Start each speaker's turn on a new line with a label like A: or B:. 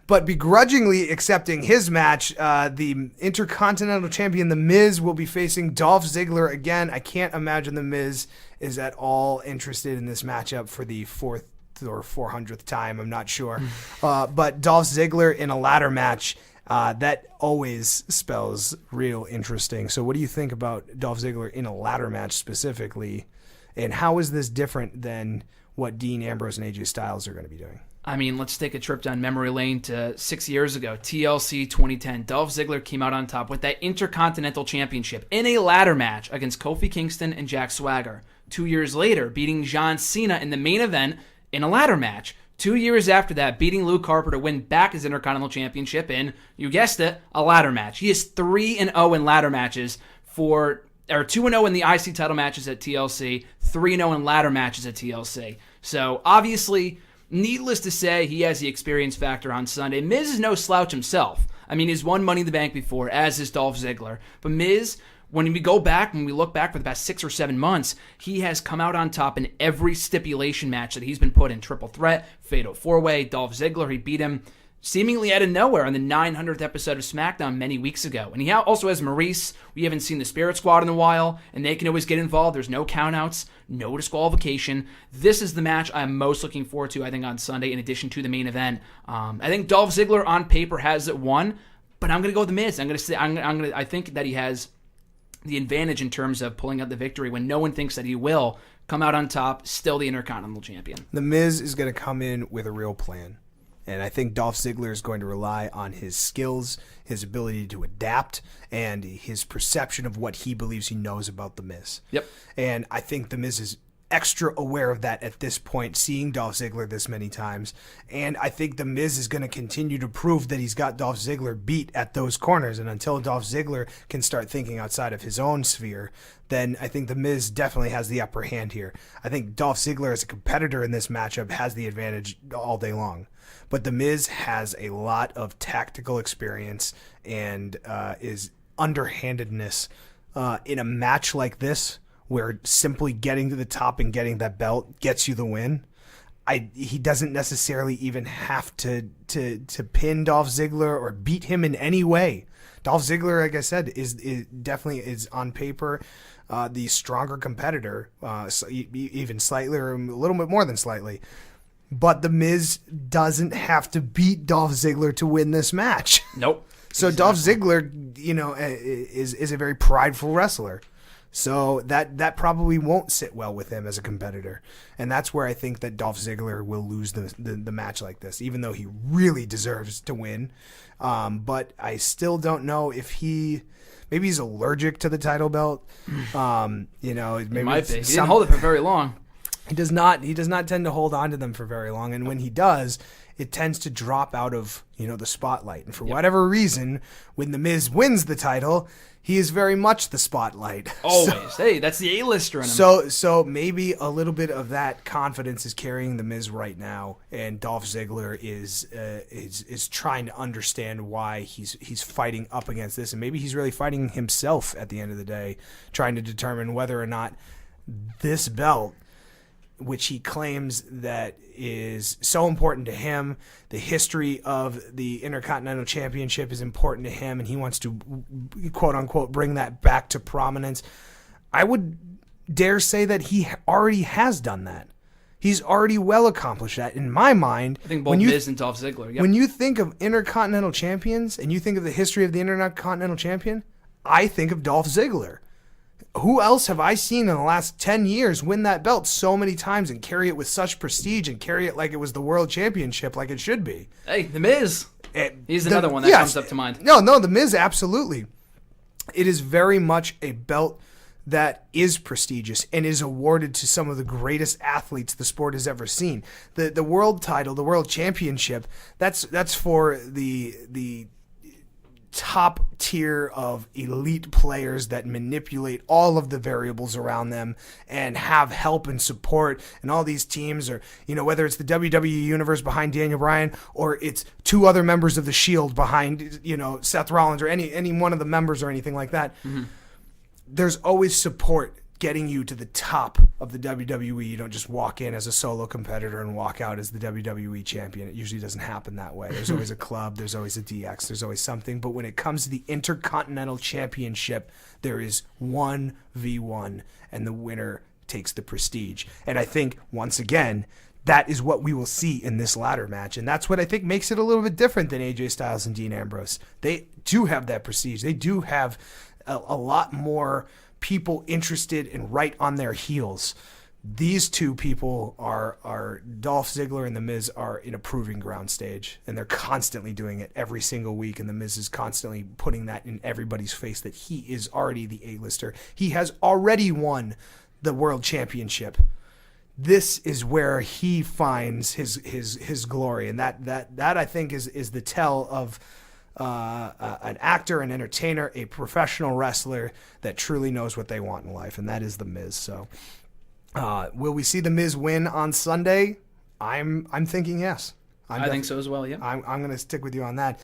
A: But begrudgingly accepting his match, the Intercontinental Champion, The Miz, will be facing Dolph Ziggler again. I can't imagine The Miz is at all interested in this matchup for the 4th or 400th time. I'm not sure. But Dolph Ziggler in a ladder match, that always spells real interesting. So what do you think about Dolph Ziggler in a ladder match specifically? And how is this different than what Dean Ambrose and AJ Styles are going to be doing?
B: I mean, let's take a trip down memory lane to 6 years ago, TLC 2010. Dolph Ziggler came out on top with that Intercontinental Championship in a ladder match against Kofi Kingston and Jack Swagger. 2 years later, beating John Cena in the main event in a ladder match. 2 years after that, beating Luke Harper to win back his Intercontinental Championship in, you guessed it, a ladder match. He is 3-0 in ladder matches or 2-0 in the IC title matches at TLC, 3-0 in ladder matches at TLC. So, obviously, needless to say, he has the experience factor on Sunday. Miz is no slouch himself. I mean, he's won Money in the Bank before, as is Dolph Ziggler. But Miz, when we look back for the past 6 or 7 months, he has come out on top in every stipulation match that he's been put in. Triple Threat, Fatal 4-Way, Dolph Ziggler, he beat him seemingly out of nowhere on the 900th episode of SmackDown many weeks ago. And he also has Maurice. We haven't seen the Spirit Squad in a while, and they can always get involved. There's no countouts, no disqualification. This is the match I'm most looking forward to, I think, on Sunday, in addition to the main event. I think Dolph Ziggler on paper has it won, but I'm going to go with The Miz. I think that he has the advantage in terms of pulling out the victory when no one thinks that he will come out on top, still the Intercontinental Champion.
A: The Miz is going to come in with a real plan. And I think Dolph Ziggler is going to rely on his skills, his ability to adapt, and his perception of what he believes he knows about The Miz.
B: Yep.
A: And I think The Miz is extra aware of that at this point, seeing Dolph Ziggler this many times. And I think The Miz is going to continue to prove that he's got Dolph Ziggler beat at those corners. And until Dolph Ziggler can start thinking outside of his own sphere, then I think The Miz definitely has the upper hand here. I think Dolph Ziggler as a competitor in this matchup has the advantage all day long. But The Miz has a lot of tactical experience and is underhandedness in a match like this, where simply getting to the top and getting that belt gets you the win. He doesn't necessarily even have to pin Dolph Ziggler or beat him in any way. Dolph Ziggler, like I said, is definitely on paper the stronger competitor, even slightly or a little bit more than slightly. But The Miz doesn't have to beat Dolph Ziggler to win this match.
B: Nope.
A: So exactly. Dolph Ziggler, is a very prideful wrestler. So that probably won't sit well with him as a competitor. And that's where I think that Dolph Ziggler will lose the match like this, even though he really deserves to win. But I still don't know if maybe he's allergic to the title belt. Maybe
B: he might be. He didn't hold it for very long.
A: He does not tend to hold on to them for very long, and when he does, it tends to drop out of the spotlight. And for whatever reason, when The Miz wins the title, he is very much the spotlight.
B: Always. Hey, that's the A-lister in him.
A: So maybe a little bit of that confidence is carrying The Miz right now, and Dolph Ziggler is trying to understand why he's fighting up against this, and maybe he's really fighting himself at the end of the day, trying to determine whether or not this belt, which he claims that is so important to him, the history of the Intercontinental Championship is important to him, and he wants to, quote-unquote, bring that back to prominence. I would dare say that he already has done that. He's already well accomplished that. In my mind,
B: I think both Miz and Dolph Ziggler. Yep.
A: When you think of Intercontinental Champions, and you think of the history of the Intercontinental Champion, I think of Dolph Ziggler. Who else have I seen in the last 10 years win that belt so many times and carry it with such prestige and carry it like it was the world championship like it should be?
B: Hey, The Miz. He's another one that comes up to mind.
A: No, The Miz, absolutely. It is very much a belt that is prestigious and is awarded to some of the greatest athletes the sport has ever seen. The world title, the world championship, that's for the top tier of elite players that manipulate all of the variables around them and have help and support, and all these teams are, whether it's the WWE Universe behind Daniel Bryan or it's two other members of the Shield behind, Seth Rollins or any one of the members or anything like that. Mm-hmm. There's always support getting you to the top of the WWE. You don't just walk in as a solo competitor and walk out as the WWE champion. It usually doesn't happen that way. There's always a club, there's always a DX, there's always something. But when it comes to the Intercontinental Championship, there is 1v1, and the winner takes the prestige. And I think, once again, that is what we will see in this ladder match. And that's what I think makes it a little bit different than AJ Styles and Dean Ambrose. They do have that prestige. They do have a lot more people interested and right on their heels. These two people are Dolph Ziggler and The Miz are in a proving ground stage, and they're constantly doing it every single week, and The Miz is constantly putting that in everybody's face that he is already the A-lister. He has already won the World Championship. This is where he finds his glory, and that I think is the tell of an actor, an entertainer, a professional wrestler that truly knows what they want in life, and that is The Miz. So, will we see The Miz win on Sunday? I'm thinking yes.
B: I think so as well. Yeah,
A: I'm going to stick with you on that.